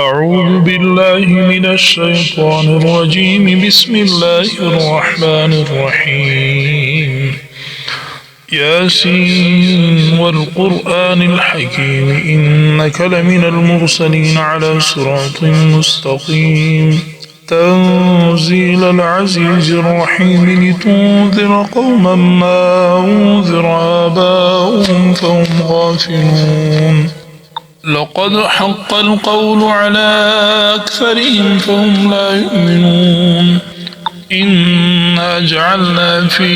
أعوذ بالله من الشيطان الرجيم. بسم الله الرحمن الرحيم. ياسين والقرآن الحكيم إنك لمن المرسلين على صراط مستقيم. تنزيل العزيز الرحيم لتنذر قوما ما أنذر آباؤهم فهم غافلون. لقد حق القول على أكثرهم فهم لا يؤمنون. إنا جعلنا في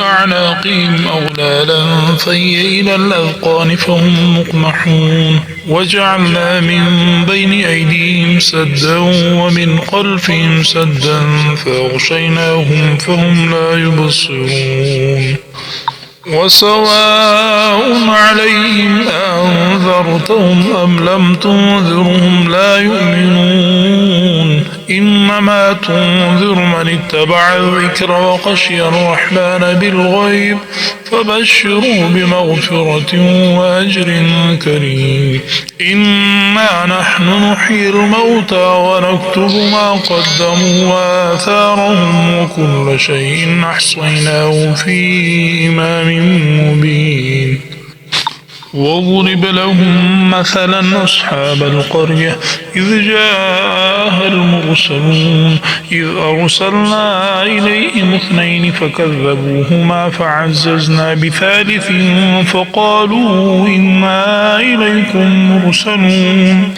أعناقهم أغلالا فهي إلى الأذقان فهم مقمحون. وجعلنا من بين أيديهم سدا ومن خلفهم سدا فأغشيناهم فهم لا يبصرون. وسواء عليهم أنذرتهم أم لم تنذرهم لا يؤمنون. إنما تنذر من اتبع الذكر وخشي الرحمن بالغيب فبشروا بمغفرة وأجر كريم. إنا نحن نحيي الموتى ونكتب ما قدموا وآثارهم وكل شيء أحصيناه في إمام مبين. وضرب لهم مثلا أصحاب القرية إذ جاءها المرسلون إذ أرسلنا إليهم اثنين فكذبوهما فعززنا بثالث فقالوا إنا إليكم مرسلون.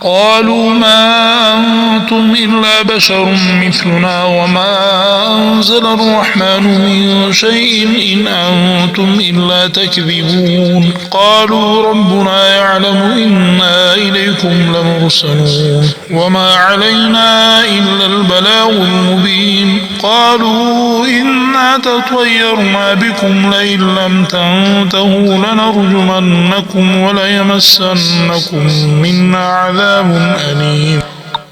قالوا ما أنتم إلا بشر مثلنا وما أنزل الرحمن من شيء إن أنتم إلا تكذبون. قالوا ربنا يعلم إنا إليكم لمرسلون وما علينا إلا البلاغ المبين. قالوا إنا تطيرنا بكم لئن لم تنتهوا لنرجمنكم وليمسنكم منا عذاب أليم.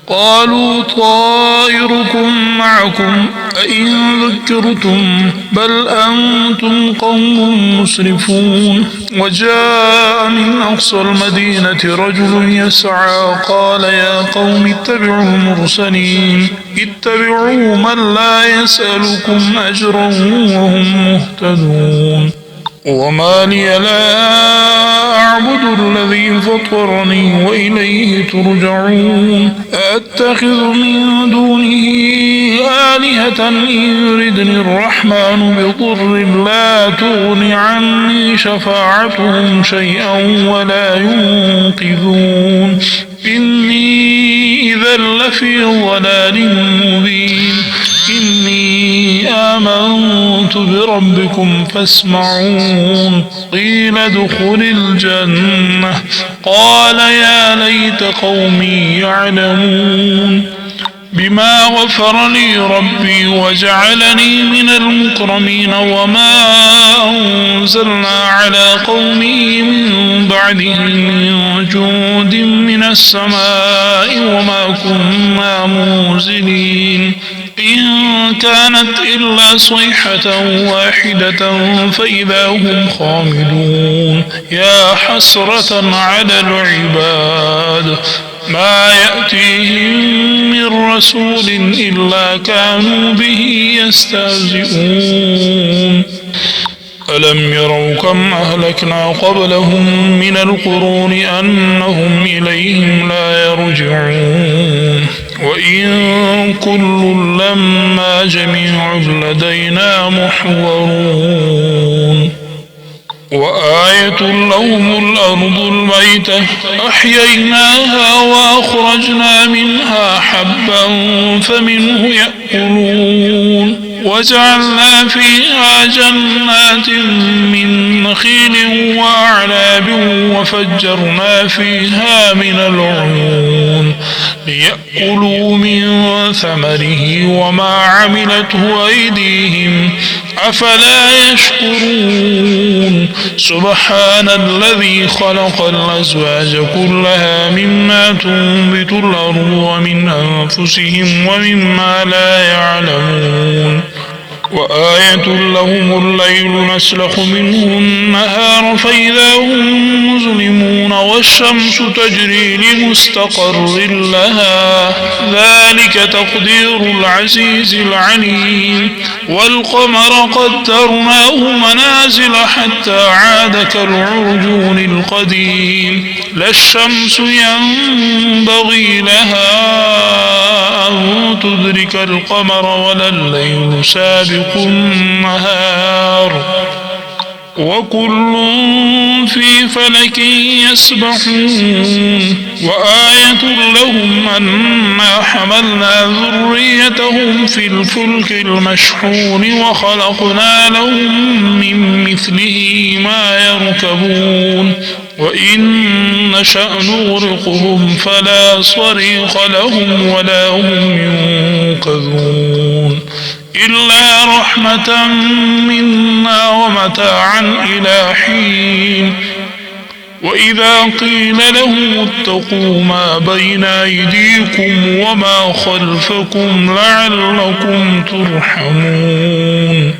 قالوا طائركم معكم أئن ذكرتم بل أنتم قوم مسرفون. وجاء من أقصى المدينة رجل يسعى قال يا قوم اتبعوا المرسلين اتبعوا من لا يسألكم أجرا وهم مهتدون. وما لي لا أعبد الذي فطرني وإليه ترجعون. أتخذ من دونه آلهة إن يردني الرحمن بضر لا تغن عني شفاعتهم شيئا ولا ينقذون. إني إذا لفي ضلال مبين. إني آمنت بربكم فاسمعون. قيل ادخل الجنة قال يا ليت قومي يعلمون. بما غفر لي ربي وجعلني من المكرمين. وما أنزلنا على قومه من بعده من جود من السماء وما كنا منزلين. إن كانت إلا صيحة واحدة فإذا هم خامدون. يا حسرة على العباد ما يأتيهم من رسول إلا كانوا به يستهزئون. ألم يروا كم أهلكنا قبلهم من القرون أنهم إليهم لا يرجعون. وإن كل لما جميع لدينا محضرون. وآية لهم الأرض الميتة أحييناها وأخرجنا منها حبا فمنه يأكلون. وجعلنا فيها جنات من نخيل وأعناب وفجرنا فيها من العيون ليأكلوا من ثمره وما عملته أيديهم أفلا يشكرون. سبحان الذي خلق الأزواج كلها مما تنبت الأرض ومن أنفسهم ومما لا يعلمون. وآية لهم الليل نسلخ منه النهار فإذا هم مظلمون والشمس تجري لمستقر لها ذلك تقدير العزيز العليم والقمر قدرناه منازل حتى عاد كالعرجون القديم لا الشمس ينبغي لها أن تدرك القمر ولا الليل سابق النهار وكل في فلك يسبحون وآية لهم أنا حملنا ذريتهم في الفلك المشحون وخلقنا لهم من مثله ما يركبون وإن نشأ نغرقهم فلا صريخ لهم ولا هم ينقذون إلا رحمة منا ومتاعا إلى حين وإذا قيل لهم اتقوا ما بين أيديكم وما خلفكم لعلكم ترحمون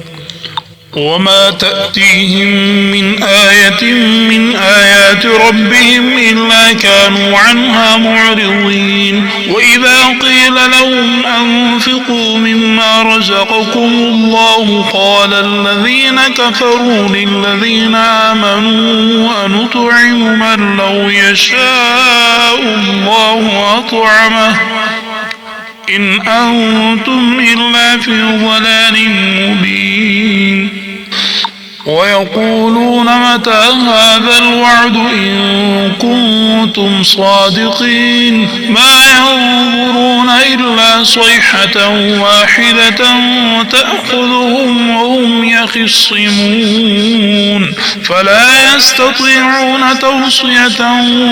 وما تأتيهم من آية من آيات ربهم إلا كانوا عنها معرضين وإذا قيل لهم أنفقوا مما رزقكم الله قال الذين كفروا للذين آمنوا أنطعم من لو يشاء الله أطعمه إن أنتم إلا في ضلال مبين ويقولون متى هذا الوعد إن كنتم صادقين ما ينظرون إلا صيحة واحدة تأخذهم وهم يخصمون فلا يستطيعون توصية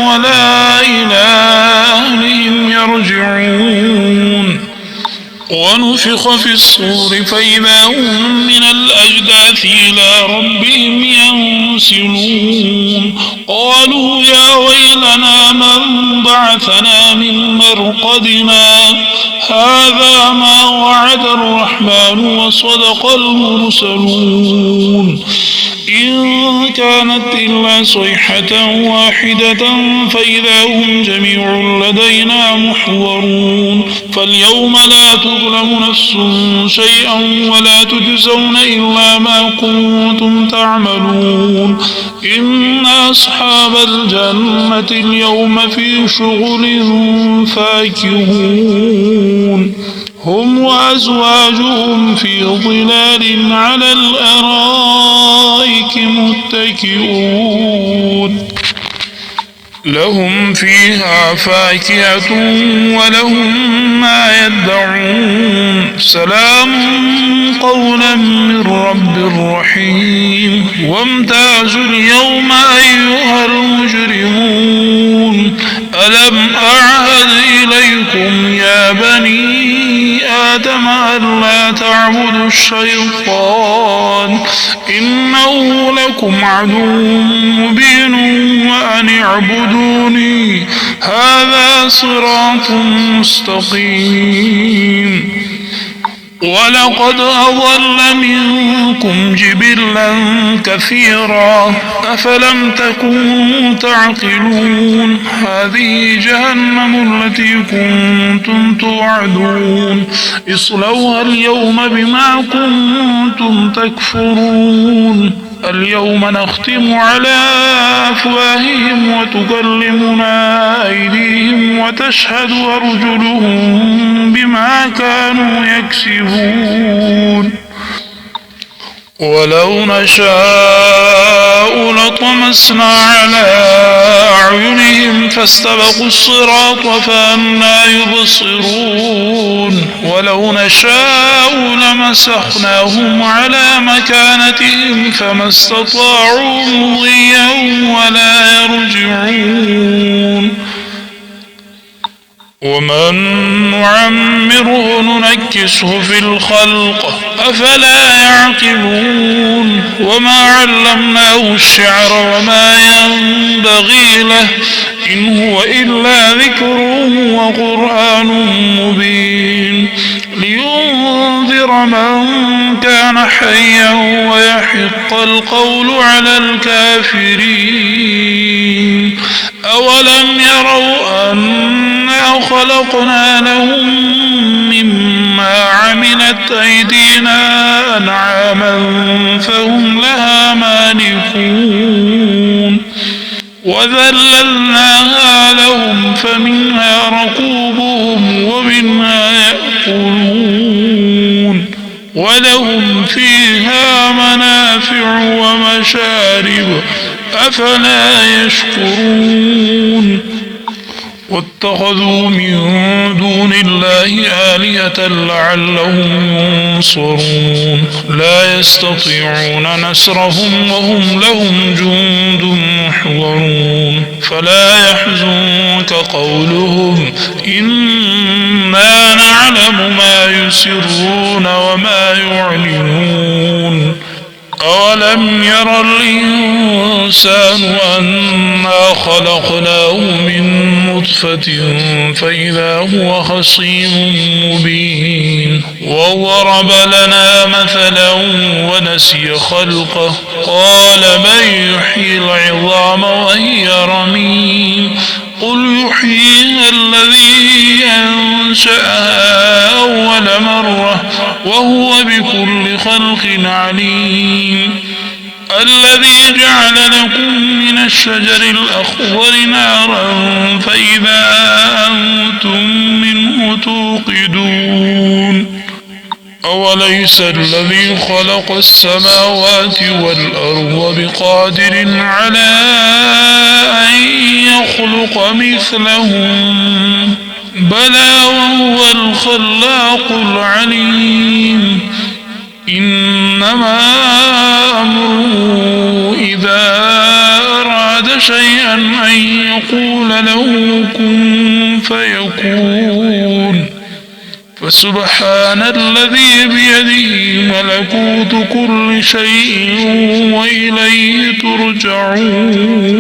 ولا إلى أهلهم يرجعون ونفخ في الصور فإذا هم من الأجداث إلى ربهم ينسلون قالوا يا ويلنا من بعثنا من مرقدنا هذا ما وعد الرحمن وصدق المرسلون إن كانت إلا صيحة واحدة فإذا هم جميع لدينا محضرون فاليوم لا تظلم نفس شيئا ولا تجزون إلا ما كنتم تعملون إن أصحاب الجنة اليوم في شغل فاكهون هم وأزواجهم في ظلال على الأرائك متكئون لهم فيها فاكهة ولهم ما يدعون سلام قولا من رب رحيم وامتازوا اليوم أيها المجرمون ألم أعهد إليكم يا بني آدم ألا تعبدوا الشيطان إنه لكم عدو مبين وأن اعبدوني هذا صراط مستقيم ولقد أضل منكم جبلا كثيرا أفلم تكونوا تعقلون هذه جهنم التي كنتم توعدون اصلوها اليوم بما كنتم تكفرون اليوم نختم على أفواههم وتكلمنا أيديهم وتشهد أرجلهم بما كانوا يكسبون ولو نشاء لطمسنا على أعينهم فاستبقوا الصراط فأنى يبصرون ولو نشاء لمسخناهم على مكانتهم فما استطاعوا مضيا ولا يرجعون ومن نعمره ننكسه في الخلق أفلا يعقلون وما علمناه الشعر وما ينبغي له إن هو إلا ذكر وقرآن مبين لينذر لينذر من كان حيا ويحق القول على الكافرين. أولم يروا أنا خلقنا لهم مما عملت أيدينا أنعاما فهم لها مالكون وذللناها لهم فمنها ركوبهم ومنها يأكلون ولهم فيها منافع ومشارب أفلا يشكرون. واتخذوا من دون الله آلهة لعلهم ينصرون لا يستطيعون نصرهم وهم لهم جند محضرون. فلا يحزنك قولهم إنا نعلم ما يسرون وما يعلنون. أولم ير الإنسان أنا خلقناه من نطفة فإذا هو خصيم مبين. وضرب لنا مثلا ونسي خلقه قال من يحيي العظام وهي رميم قل يحييها الذي أنشأها أول مرة وهو بكل خلق عليم. الذي جعل لكم من الشجر الأخضر نارا فإذا أنتم منه توقدون. أوليس الذي خلق السماوات والأرض بقادر على أن يخلق مثلهم بلى وهو الخلاق العليم. إنما أمره إذا أراد شيئا أن يقول له كن فيكون. فسبحان الذي بيده ملكوت كل شيء وإليه ترجعون.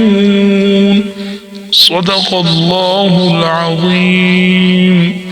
صدق الله العظيم.